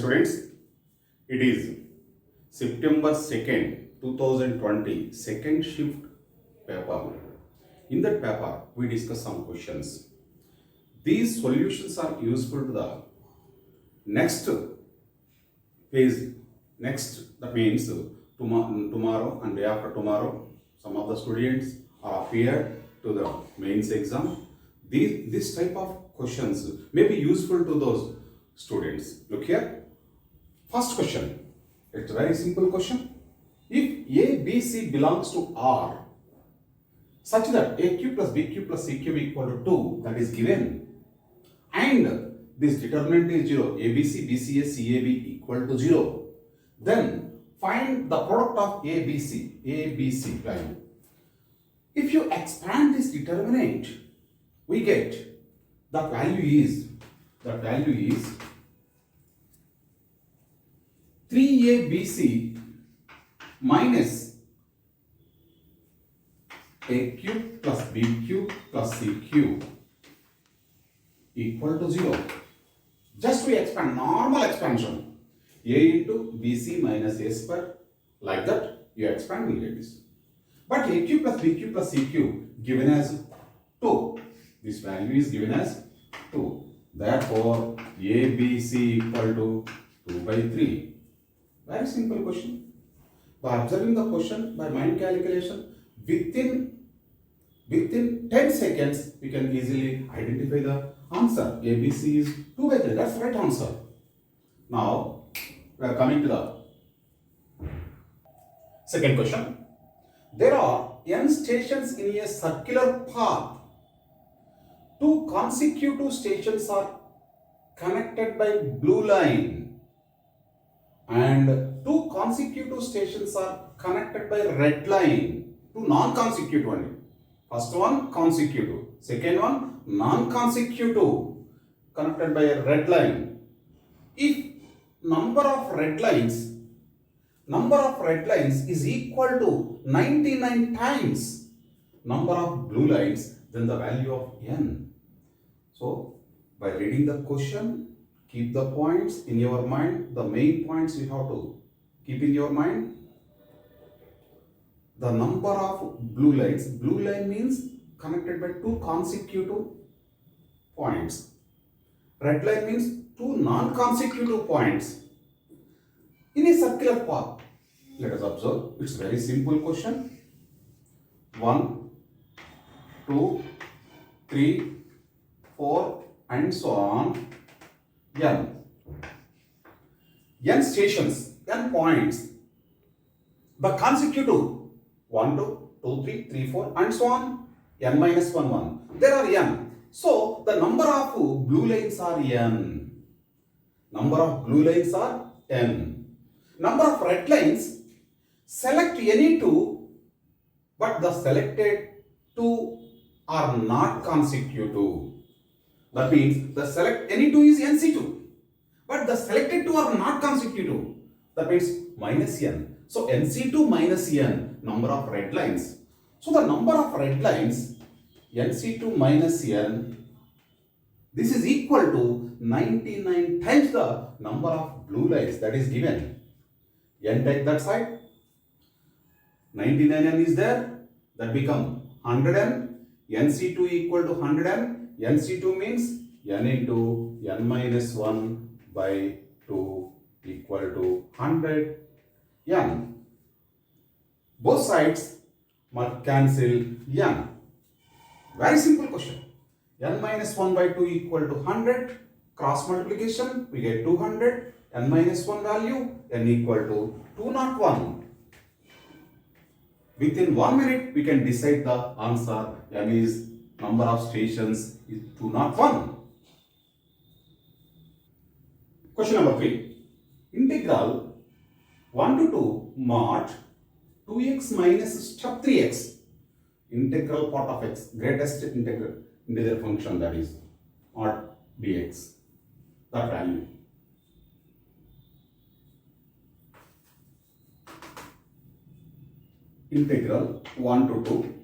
Students, it is September 2nd, 2020, second shift paper. In that paper, we discuss some questions. These solutions are useful to the next phase. Next, that means tomorrow and day after tomorrow, some of the students are appeared to the mains exam. This type of questions may be useful to those students. Look here. First question. It's a very simple question. If A, B, C belongs to R, such that AQ plus BQ plus CQ equal to 2, that is given, and this determinant is 0, ABC, BCA, CAB equal to 0, then find the product of ABC value. If you expand this determinant, we get that value is 3ABC minus AQ plus BQ plus CQ equal to 0. Just we expand, normal expansion. A into BC minus A square, like that you expand, we get this. But AQ plus BQ plus CQ given as 2. This value is given as 2. Therefore, ABC equal to 2 by 3. Very simple question. By observing the question, by mind calculation, within 10 seconds, we can easily identify the answer. ABC is 2 by 3. That's the right answer. Now, we are coming to the second question. There are n stations in a circular path. 2 consecutive stations are connected by blue line, and 2 consecutive stations are connected by red line. 2 non-consecutive only. First one consecutive, second one non-consecutive, connected by a red line. If number of red lines is equal to 99 times number of blue lines, then the value of n. So, by reading the question, keep the points in your mind. The main points you have to keep in your mind. The number of blue lines. Blue line means connected by 2 consecutive points. Red line means 2 non-consecutive points in a circular path. Let us observe. It's a very simple question. 1, 2, 3, 4 and so on. N stations, n points. The consecutive 1, 2, 3, 3, 4 and so on. N minus 1, 1. There are n. So the number of blue lines are n. Number of blue lines are n. Number of red lines, select any 2, but the selected 2 are not consecutive. That means the select any 2 is NC2, but the selected 2 are not consecutive. That means minus n. So NC2 minus n, number of red lines. So the number of red lines, NC2 minus n, this is equal to 99 times the number of blue lines that is given. N take that side. 99n is there. That become 100n. NC2 equal to 100n. NC2 means n into n minus 1 by 2 equal to 100 n. Both sides must cancel n. Very simple question. N minus 1 by 2 equal to 100. Cross multiplication, we get 200. N minus 1 value, n equal to 201. Within 1 minute, we can decide the answer. N is number of stations is 201. Question number 3. Integral 1 to 2 mod 2x minus step 3x. Integral part of x, greatest integer function, that is mod dx. That value. Integral 1 to 2.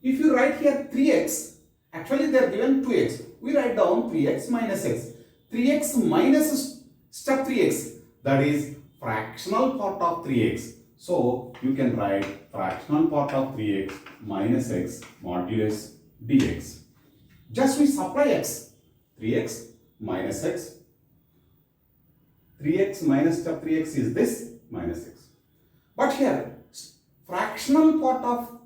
If you write here 3x, actually they are given 2x. We write down 3x minus x. 3x minus step 3x, that is fractional part of 3x. So you can write fractional part of 3x minus x modulus dx. Just we supply x, 3x minus x. 3x minus step 3x is this minus x. But here fractional part of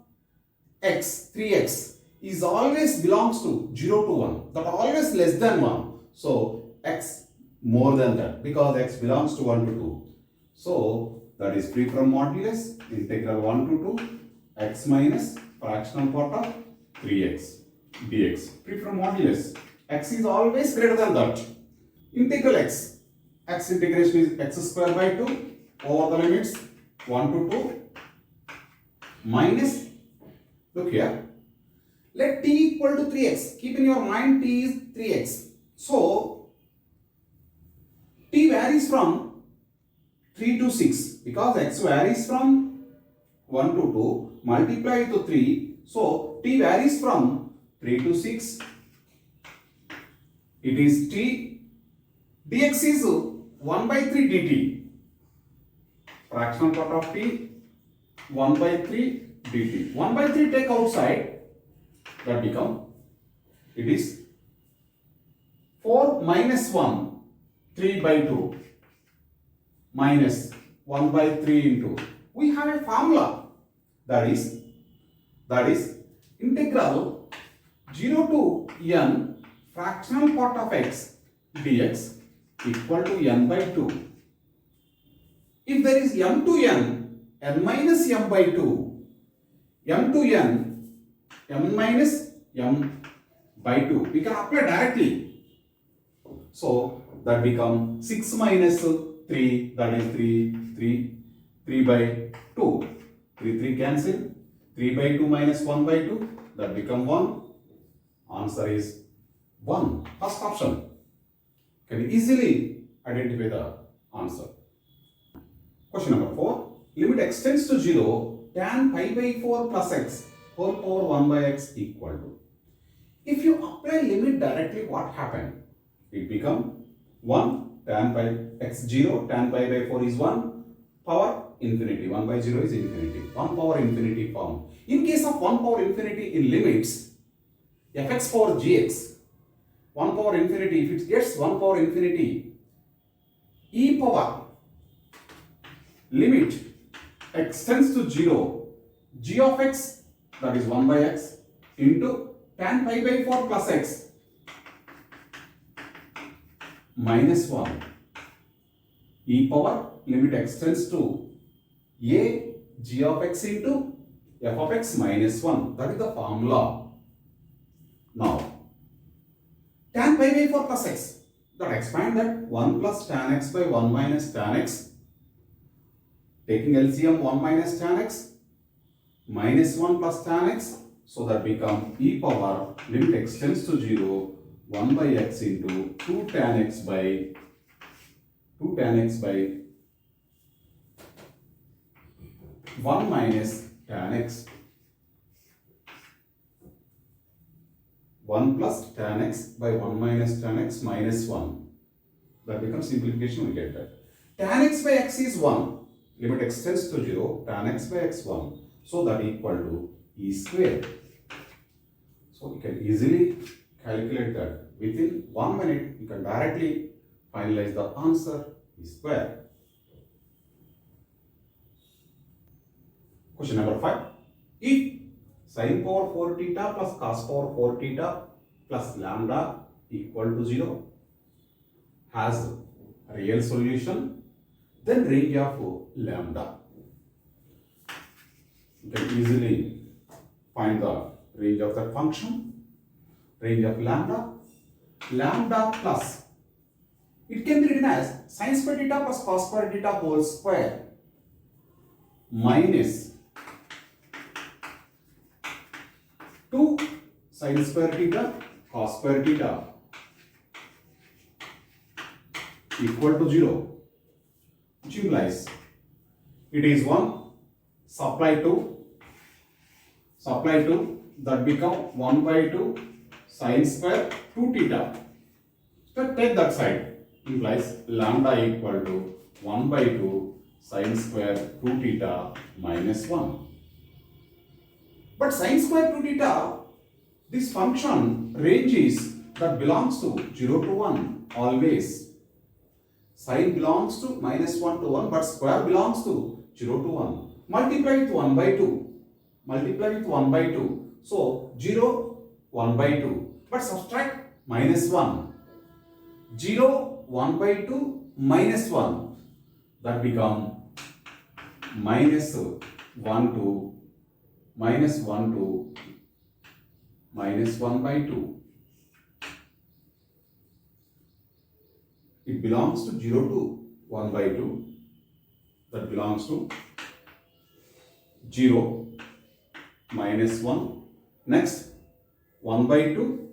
x, 3x is always belongs to 0 to 1, that always less than 1. So x more than that because x belongs to 1 to 2. So that is free from modulus, integral 1 to 2 x minus fractional part of 3x dx. Free from modulus, x is always greater than that. Integral x integration is x square by 2 over the limits 1 to 2 minus, look here, let t equal to 3x. Keep in your mind t is 3x. So t varies from 3 to 6 because x varies from 1 to 2 multiply to 3. So t varies from 3 to 6. It is t. Dx is 1 by 3 dt. Fractional part of t 1 by 3 dt. 1 by 3 take outside, that become, it is 4 minus 1, 3 by 2 minus 1 by 3 into, we have a formula, that is integral 0 to n fractional part of x dx equal to n by 2. If there is m to n minus m by 2, m to n, m minus m by 2, we can apply directly. So that become 6 minus 3, that is 3 by 2. 3 cancel. 3 by 2 minus 1 by 2, that become 1. Answer is 1. First option. Can easily identify the answer. Question number 4. Limit extends to 0, tan pi by 4 plus x whole power 1 by x equal to. If you apply limit directly, what happened? It become 1 tan pi x 0, tan pi by 4 is 1, power infinity, 1 by 0 is infinity, 1 power infinity form. In case of 1 power infinity in limits, fx power gx, 1 power infinity, if it gets 1 power infinity, e power limit extends to 0, g of x, that is 1 by x, into tan pi by 4 plus x minus 1, e power limit extends to a g of x into f of x minus 1. That is the formula. Now, tan pi by 4 plus x, that expand that 1 plus tan x by 1 minus tan x. Taking LCM 1 minus tan x minus 1 plus tan x. So that become e power limit extends to 0, 1 by x into 2 tan x by 1 minus tan x, 1 plus tan x by 1 minus tan x minus 1. That becomes simplification, we get that. Tan x by x is 1, limit extends to 0, tan x by x 1. So that equal to e square. So we can easily calculate that. Within 1 minute, you can directly finalize the answer, e square. Question number 5. If sin power 4 theta plus cos power 4 theta plus lambda equal to 0 has a real solution, then range of lambda. You can easily find the range of that function. Range of lambda. Lambda plus, it can be written as sin square theta plus cos square theta whole square minus 2 sin square theta cos square theta equal to 0, which implies it is 1 supply 2 that become 1 by 2 sin square 2 theta. So take that side, implies lambda equal to 1 by 2 sin square 2 theta minus 1. But sin square 2 theta, this function range is that belongs to 0 to 1 always. Sine belongs to minus 1 to 1, but square belongs to 0 to 1. Multiply with 1 by 2. Multiply with 1 by 2. So 0, 1 by 2. But subtract minus 1. 0, 1 by 2 minus 1. That become minus 1 to minus 1 to minus 1 by 2. It belongs to 0 to 1 by 2. That belongs to 0 minus 1. Next 1 by 2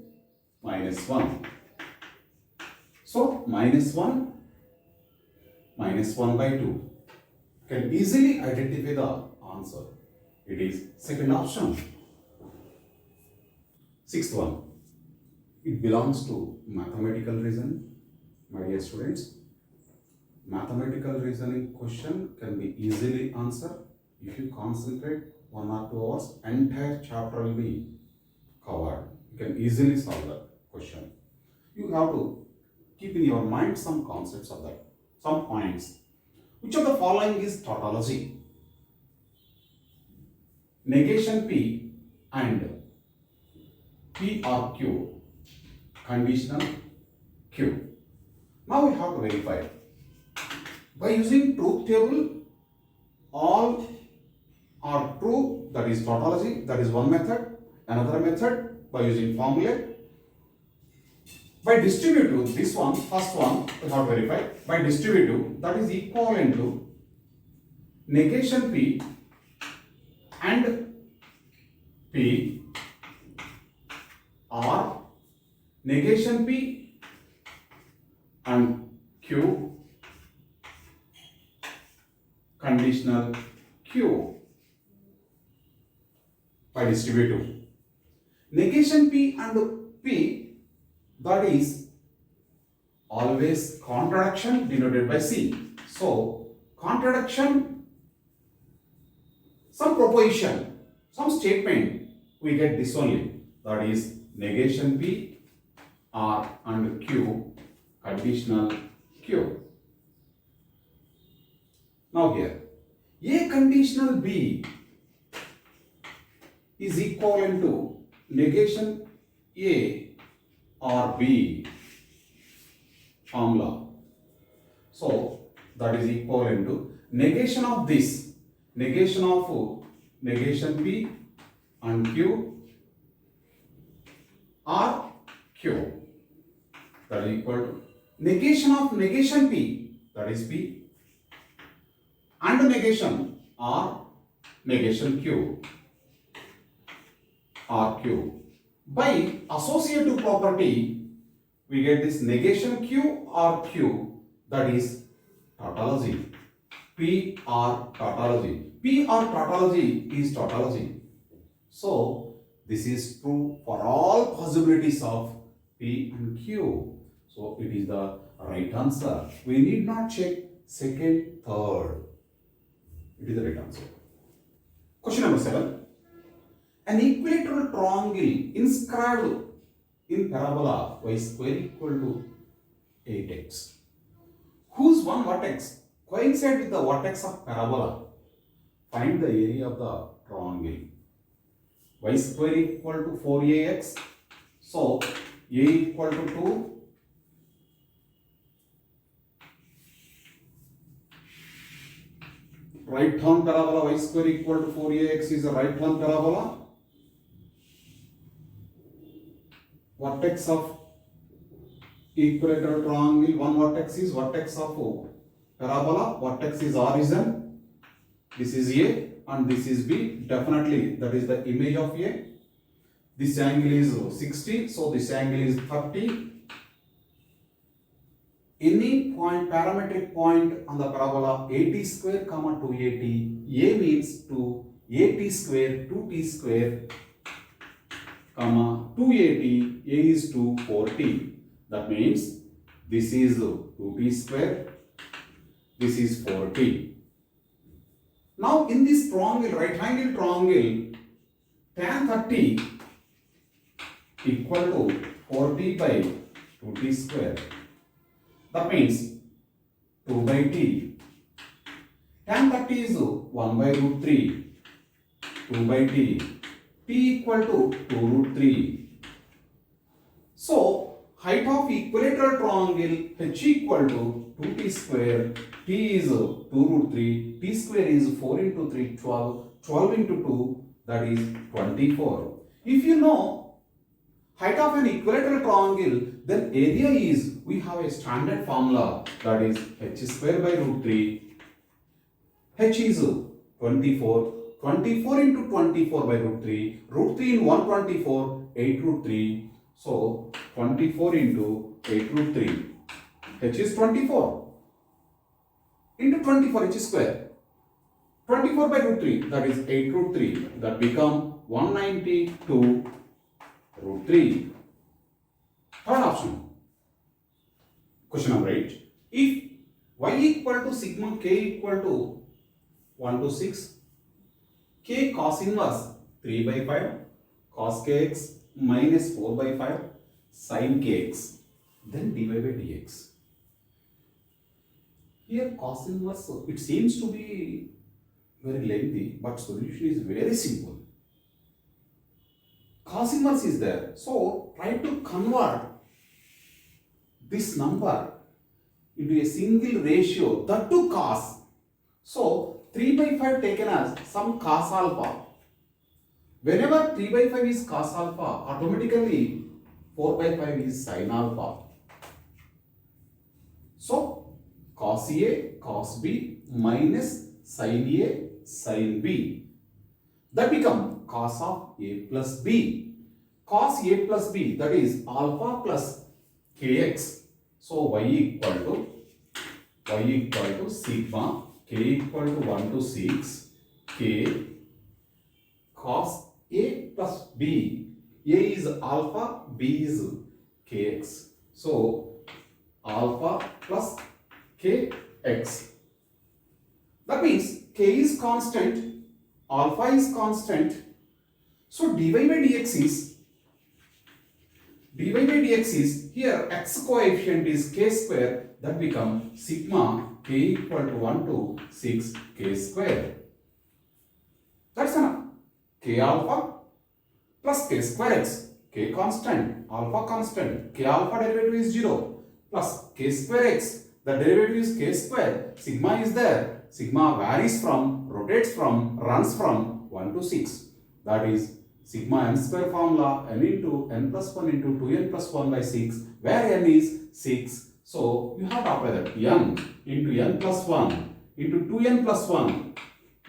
minus 1. So minus 1 minus 1 by 2. Can easily identify the answer. It is second option. Sixth one. It belongs to mathematical reasoning. My dear students, mathematical reasoning question can be easily answered if you concentrate 1 or 2 hours. Entire chapter will be covered. You can easily solve that question. You have to keep in your mind some concepts of that, some points. Which of the following is tautology? Negation P and P or Q, conditional Q. Now we have to verify. By using truth table, all are true, that is tautology, that is one method. Another method, by using formula. By distributive, this one, first one, we have to verify. By distributive, that is equivalent to negation P and P or negation P and Q, conditional Q. By distributive. Negation P and P, that is always contradiction denoted by C. So contradiction, some proposition, some statement, we get this only. That is negation P R and Q, conditional Q. Now here, A conditional B is equivalent to negation A or B formula. So that is equivalent to negation of this, negation of negation P and Q or Q, that is equal to negation of negation P, that is P, and negation or negation Q or Q. By associative property, we get this negation Q or Q, that is tautology. P or tautology. P or tautology is tautology. So this is true for all possibilities of P and Q. So it is the right answer. We need not check second, third. It is the right answer. Question number 7. An equilateral triangle inscribed in parabola y square equal to 8x, whose one vertex coincides with the vertex of parabola. Find the area of the triangle. Y square equal to 4ax. So a equal to 2. Right hand parabola y square equal to 4ax is a right hand parabola. Vertex of equilateral triangle, one vertex is vertex of parabola, vertex is origin. This is A and this is B. Definitely that is the image of A. This angle is 60, so this angle is 30. Any point, parametric point on the parabola 80 square comma 280. A means 2, 80 square, 2t square comma 280. A is 240. That means this is 2t square. This is 4t. Now in this triangle, right angle triangle, tan 30 equal to 4t by 2t square. That means 2 by t. Tan 30 is 1 by root 3. 2 by t. T equal to 2 root 3. So, height of equilateral triangle h equal to 2t square. T is 2 root 3. T square is 4 into 3, 12. 12 into 2, that is 24. If you know height of an equilateral triangle, then area is, we have a standard formula, that is h square by root 3. H is 24. 24 into 24 by root 3. Root 3 in 124, 8 root 3. So, 24 into 8 root 3. H is 24. Into 24 h square. 24 by root 3, that is 8 root 3. That become 192 root 3. Third option. Question number 8. If y equal to sigma k equal to 1 to 6, k cos inverse 3 by 5, cos kx minus 4 by 5, sin kx, then dy by dx. Here cos inverse, it seems to be very lengthy, but solution is very simple. Cos inverse is there, so try to convert this number into a single ratio, that to cos. So 3 by 5 taken as some cos alpha. Whenever 3 by 5 is cos alpha, automatically 4 by 5 is sin alpha. So cos A, cos B minus sin A, sin B. That become cos of A plus B. Cos A plus B, that is alpha plus kx. So y equal to sigma k equal to 1 to 6 k cos A plus B. A is alpha, B is kx. So alpha plus kx. That means k is constant, alpha is constant. So dy by dx is here x coefficient is k square, that become sigma k equal to 1 to 6 k square. That's enough. K alpha plus k square x, k constant, alpha constant, k alpha derivative is 0 plus k square x, the derivative is k square, sigma is there, sigma varies from, rotates from, runs from 1 to 6, that is sigma n square formula, n into n plus 1 into 2n plus 1 by 6, where n is 6. So you have to apply that n into n plus 1 into 2n plus 1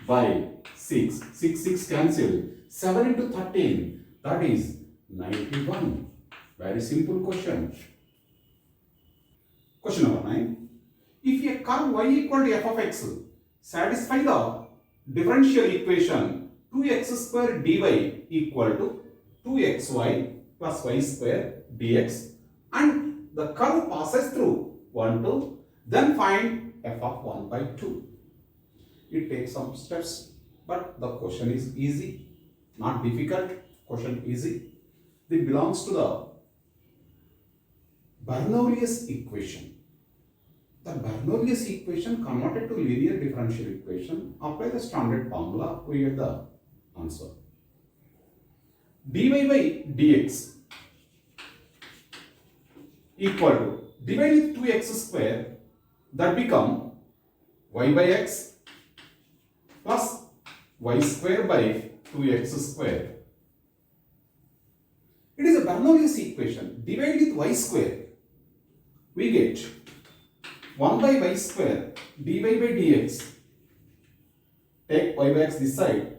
by 6. 6 cancel. 7 into 13, that is 91. Very simple question. Question number 9. If a curve y equal to f of x satisfy the differential equation 2x square dy equal to 2xy plus y square dx, and the curve passes through 1, 2, then find f of 1 by 2. It takes some steps, but the question is easy, not difficult. Question easy. It belongs to the Bernoulli's equation. The Bernoulli's equation converted to linear differential equation, apply the standard formula, we get the answer. dy by dx equal to, divide with 2x square, that become y by x plus y square by 2x square. It is a Bernoulli's equation. Divide with y square, we get 1 by y square dy by dx. Take y by x this side,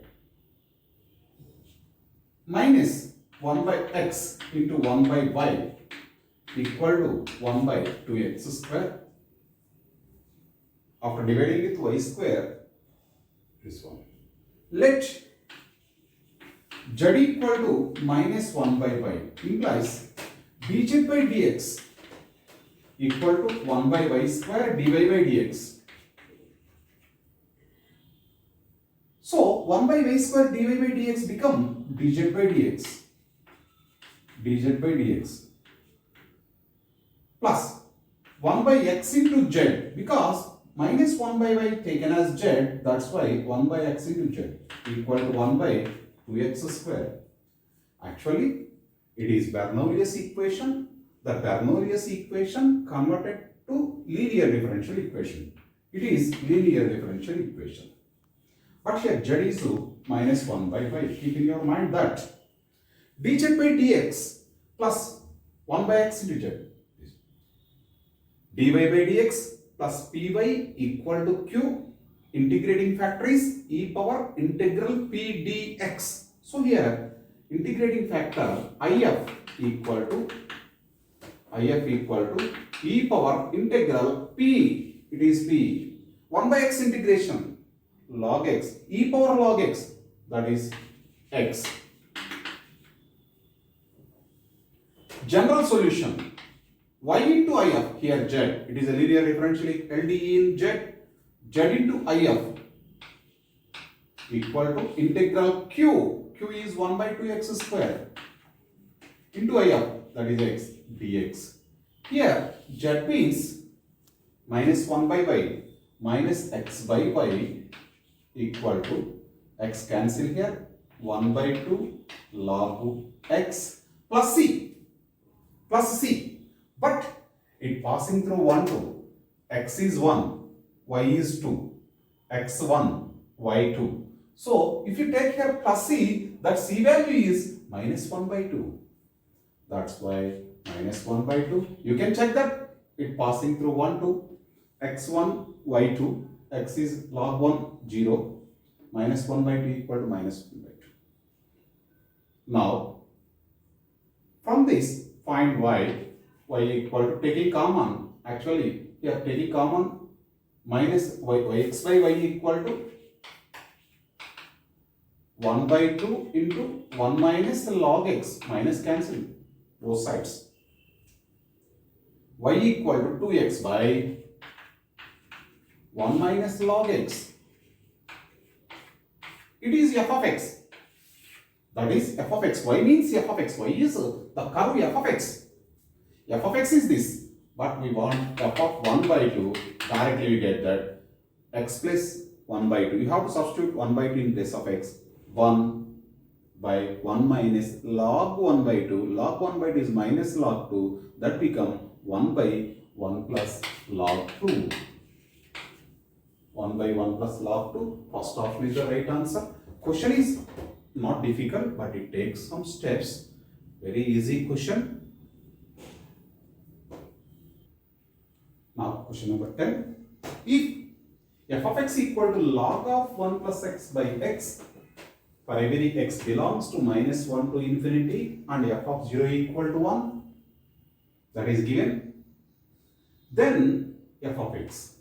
minus 1 by x into 1 by y equal to 1 by 2x square. After dividing with y square, this one. Let z equal to minus 1 by y implies dz by dx equal to 1 by y square dy by dx. So 1 by y square dy by dx become dz by dx. dz by dx plus 1 by x into z, because minus 1 by y taken as z, that's why 1 by x into z equal to 1 by 2x square. Actually, it is Bernoulli's equation. The Bernoulli's equation converted to linear differential equation. It is linear differential equation. But here z is minus 1 by y. Keep in your mind that dz by dx plus 1 by x into z. dy by dx plus py equal to q. Integrating factor is e power integral p dx. So here integrating factor if equal to e power integral p. It is p. 1 by x integration log x, e power log x, that is x. General solution y into if, here z, it is a linear differential LDE in z into if equal to integral q is 1 by 2x square into if, that is x dx. Here z means minus 1 by y minus x by y equal to x cancel here 1 by 2 log x plus c. But it passing through 1 to x is 1, y is 2, x1, y2. So if you take here plus c, that c value is minus 1 by 2. That's why minus 1 by 2. You can check that it passing through 1 to x1, y2, x is log 1, 0, minus 1 by 2 equal to minus 1 by 2. Now, from this, find y equal to, taking common, actually, here taking common, minus x by y equal to 1 by 2 into 1 minus log x, minus cancel both sides. Y equal to 2x by 1 minus log x. It is f of x. That is f of x. Y means f of x. Y is the curve f of x. F of x is this. But we want f of 1 by 2. Directly we get that x plus 1 by 2. You have to substitute 1 by 2 in place of x. 1 by 1 minus log 1 by 2. Log 1 by 2 is minus log 2. That become 1 by 1 plus log 2. 1 by 1 plus log 2. First option is the right answer. Question is not difficult, but it takes some steps. Very easy question. Now question number 10. If f of x equal to log of 1 plus x by x for every x belongs to minus 1 to infinity and f of 0 equal to 1, that is given, then f of x.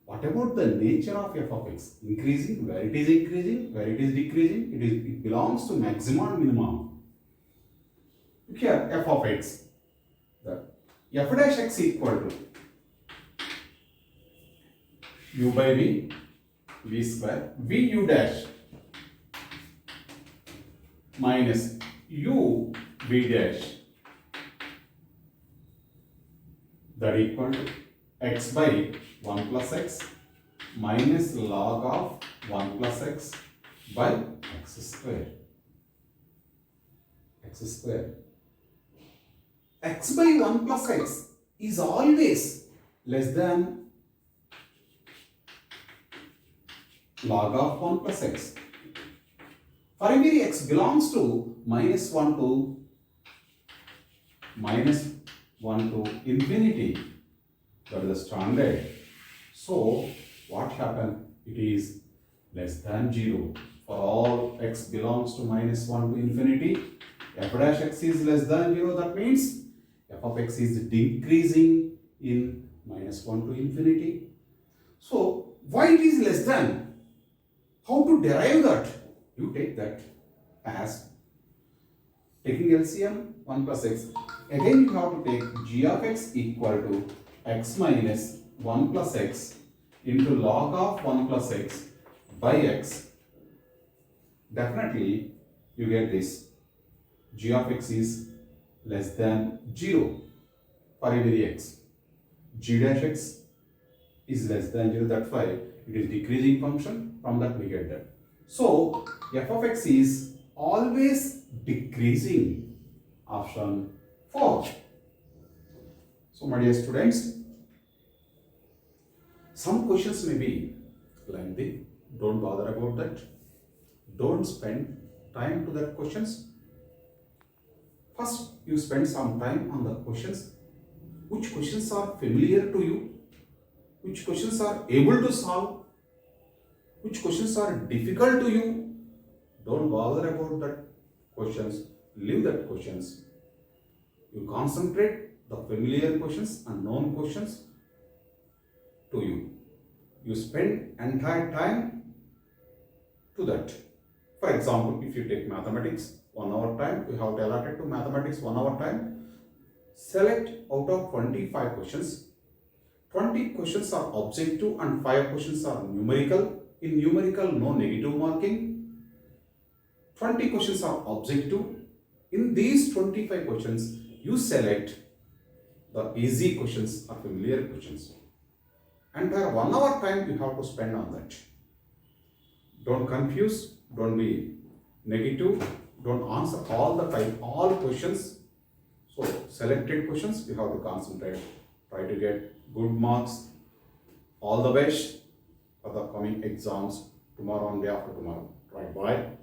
What about the nature of f of x? Increasing, where it is increasing, where it is decreasing, it belongs to maximum and minimum. Here f of x, the f dash x equal to u by v square, v u dash minus u v dash, that equal to x by 1 plus x minus log of 1 plus x by x square. X square. X by 1 plus x is always less than log of 1 plus x. For every x belongs to minus 1 to infinity, that is the standard. So what happened? It is less than 0. For all x belongs to minus 1 to infinity, f dash x is less than 0. That means f of x is decreasing in minus 1 to infinity. So why it is less than? How to derive that? You take that as taking LCM 1 plus x. Again you have to take g of x equal to x minus 1 plus x into log of 1 plus x by x. Definitely you get this. G of x is less than 0 for every x. G dash x is less than 0, that's why it is decreasing function. From that we get that. So f of x is always decreasing. Option 4. So my dear students, some questions may be lengthy. Don't bother about that. Don't spend time to that questions. First, you spend some time on the questions. Which questions are familiar to you? Which questions are able to solve? Which questions are difficult to you? Don't bother about that questions. Leave that questions. You concentrate the familiar questions and known questions to you. You spend entire time to that. For example, if you take mathematics, 1 hour time, you have to allot it to mathematics 1 hour time. Select out of 25 questions. 20 questions are objective and 5 questions are numerical. In numerical, no negative marking. 20 questions are objective. In these 25 questions, you select the easy questions or familiar questions. Entire 1 hour time you have to spend on that. Don't confuse, don't be negative, don't answer all the time, all questions. So selected questions you have to concentrate. Try to get good marks. All the best for the coming exams tomorrow and day after tomorrow. Right, bye.